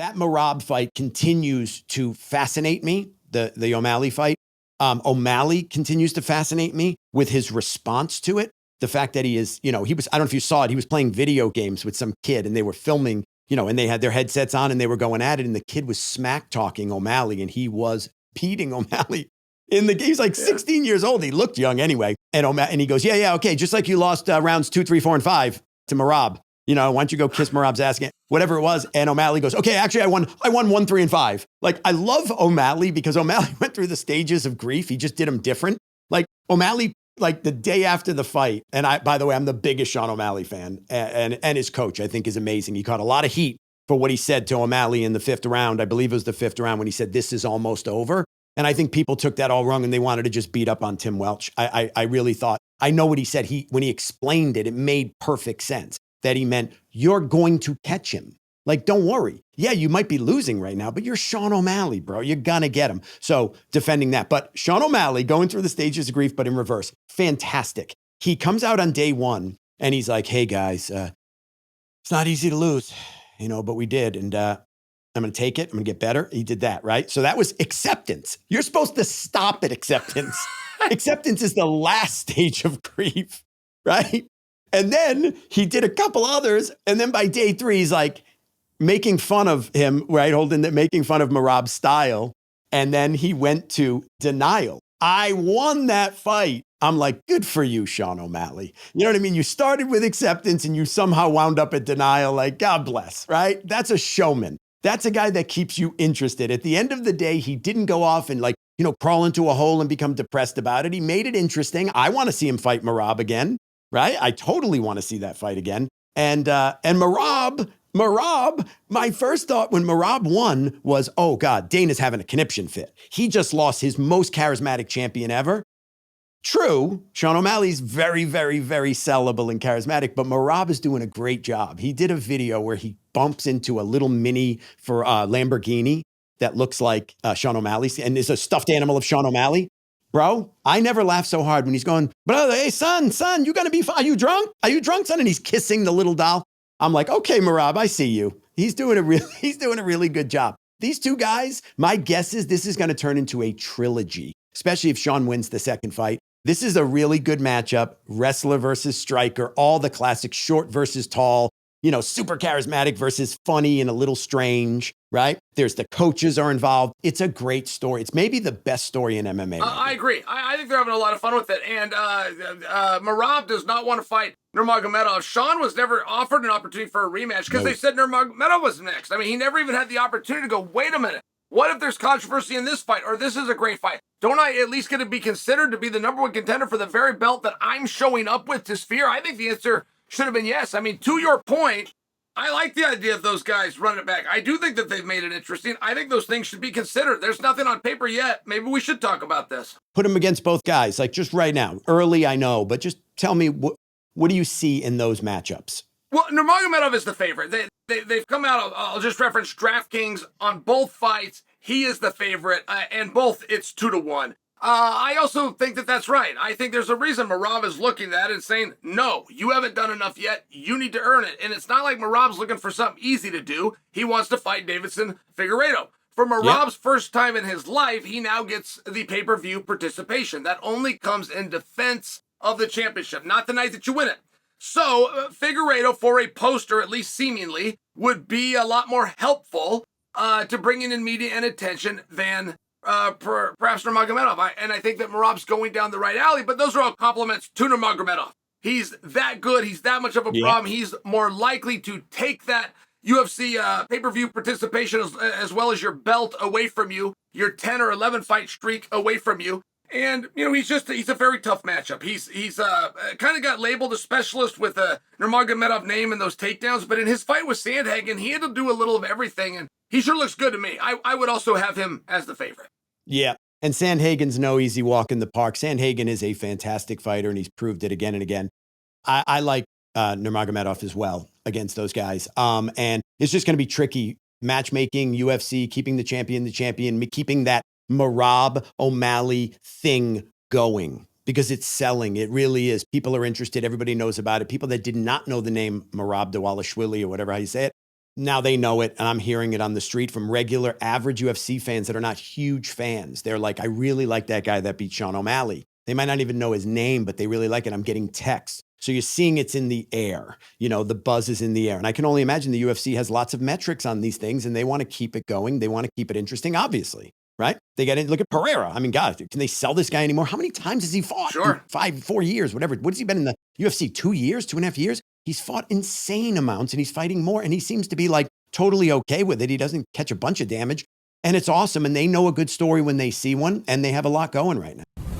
That Merab fight continues to fascinate me, the O'Malley fight. O'Malley continues to fascinate me with his response to it. The fact that he is, I don't know if you saw it, he was playing video games with some kid and they were filming, and they had their headsets on and they were going at it and the kid was smack talking O'Malley and he was beating O'Malley in the game. He's like 16 years old. He looked young anyway. And he goes, yeah, okay. Just like you lost rounds 2, 3, 4, and 5 to Merab. Why don't you go kiss Merab's ass again? Whatever it was. And O'Malley goes, okay, actually I won 1, 3, and 5. Like, I love O'Malley because O'Malley went through the stages of grief. He just did them different. Like O'Malley, like the day after the fight. And by the way, I'm the biggest Sean O'Malley fan and his coach I think is amazing. He caught a lot of heat for what he said to O'Malley in the 5th round. I believe it was the 5th round when he said, this is almost over. And I think people took that all wrong and they wanted to just beat up on Tim Welch. I really thought, I know what he said. When he explained it, it made perfect sense. That he meant, you're going to catch him. Like, don't worry. Yeah, you might be losing right now, but you're Sean O'Malley, bro. You're going to get him. So defending that. But Sean O'Malley going through the stages of grief, but in reverse. Fantastic. He comes out on day 1 and he's like, hey guys, it's not easy to lose, but we did. And I'm going to take it. I'm going to get better. He did that, right? So that was acceptance. You're supposed to stop at acceptance. Acceptance is the last stage of grief, right? And then he did a couple others. And then by day 3, he's like making fun of him, right? Making fun of Merab's style. And then he went to denial. I won that fight. I'm like, good for you, Sean O'Malley. You know what I mean? You started with acceptance and you somehow wound up at denial. Like, God bless, right? That's a showman. That's a guy that keeps you interested. At the end of the day, he didn't go off and crawl into a hole and become depressed about it. He made it interesting. I want to see him fight Merab again. Right? I totally want to see that fight again. And Merab, my first thought when Merab won was, oh God, Dana's having a conniption fit. He just lost his most charismatic champion ever. True, Sean O'Malley's very, very, very sellable and charismatic, but Merab is doing a great job. He did a video where he bumps into a little mini for Lamborghini that looks like Sean O'Malley's and is a stuffed animal of Sean O'Malley. Bro, I never laugh so hard when he's going, brother, hey, son, you gonna be fine? Are you drunk? Are you drunk, son? And he's kissing the little doll. I'm like, okay, Merab, I see you. He's doing a really good job. These two guys, my guess is this is going to turn into a trilogy, especially if Sean wins the second fight. This is a really good matchup. Wrestler versus striker, all the classic short versus tall, super charismatic versus funny and a little strange, right? There's the coaches are involved. It's a great story. It's maybe the best story in MMA. I agree. I think they're having a lot of fun with it. And Merab does not want to fight Nurmagomedov. Sean was never offered an opportunity for a rematch because they said Nurmagomedov was next. I mean, he never even had the opportunity to go, wait a minute. What if there's controversy in this fight or this is a great fight? Don't I at least get to be considered to be the #1 contender for the very belt that I'm showing up with to Sphere? I think the answer should have been yes. I mean, to your point, I like the idea of those guys running it back. I do think that they've made it interesting. I think those things should be considered. There's nothing on paper yet. Maybe we should talk about this. Put them against both guys, like just right now. Early, I know, but just tell me, what do you see in those matchups? Well, Nurmagomedov is the favorite. They've come out, I'll just reference DraftKings on both fights. He is the favorite, and both it's 2-1. I also think that that's right. I think there's a reason Merab is looking at it and saying, no, you haven't done enough yet. You need to earn it. And it's not like Merab's looking for something easy to do. He wants to fight Davidson Figueiredo. For Merab's first time in his life, he now gets the pay-per-view participation. That only comes in defense of the championship, not the night that you win it. So Figueiredo, for a poster, at least seemingly, would be a lot more helpful to bringing in media and attention than perhaps Nurmagomedov. And I think that Merab's going down the right alley, but those are all compliments to Nurmagomedov. He's that good. He's that much of a problem. He's more likely to take that UFC pay-per-view participation as well as your belt away from you, your 10 or 11 fight streak away from you. And, he's a very tough matchup. He's kind of got labeled a specialist with a Nurmagomedov name and those takedowns, but in his fight with Sandhagen, he had to do a little of everything, and he sure looks good to me. I would also have him as the favorite. Yeah, and Sandhagen's no easy walk in the park. Sandhagen is a fantastic fighter, and he's proved it again and again. I like Nurmagomedov as well against those guys. And it's just going to be tricky. Matchmaking, UFC, keeping the champion, keeping that Merab O'Malley thing going because it's selling. It really is. People are interested. Everybody knows about it. People that did not know the name Merab Dvalishvili or whatever how you say it, Now they know it, and I'm hearing it on the street from regular, average UFC fans that are not huge fans. They're like, I really like that guy that beat Sean O'Malley. They might not even know his name, but they really like it. I'm getting texts. So you're seeing it's in the air. You know, the buzz is in the air. And I can only imagine the UFC has lots of metrics on these things, and they want to keep it going. They want to keep it interesting, obviously, right? They get in, look at Pereira. I mean, God, can they sell this guy anymore? How many times has he fought? Sure. 4 years, whatever. What has he been in the UFC? 2 years, 2.5 years? He's fought insane amounts, and he's fighting more, and he seems to be like totally okay with it. He doesn't catch a bunch of damage, and it's awesome. And they know a good story when they see one, and they have a lot going right now.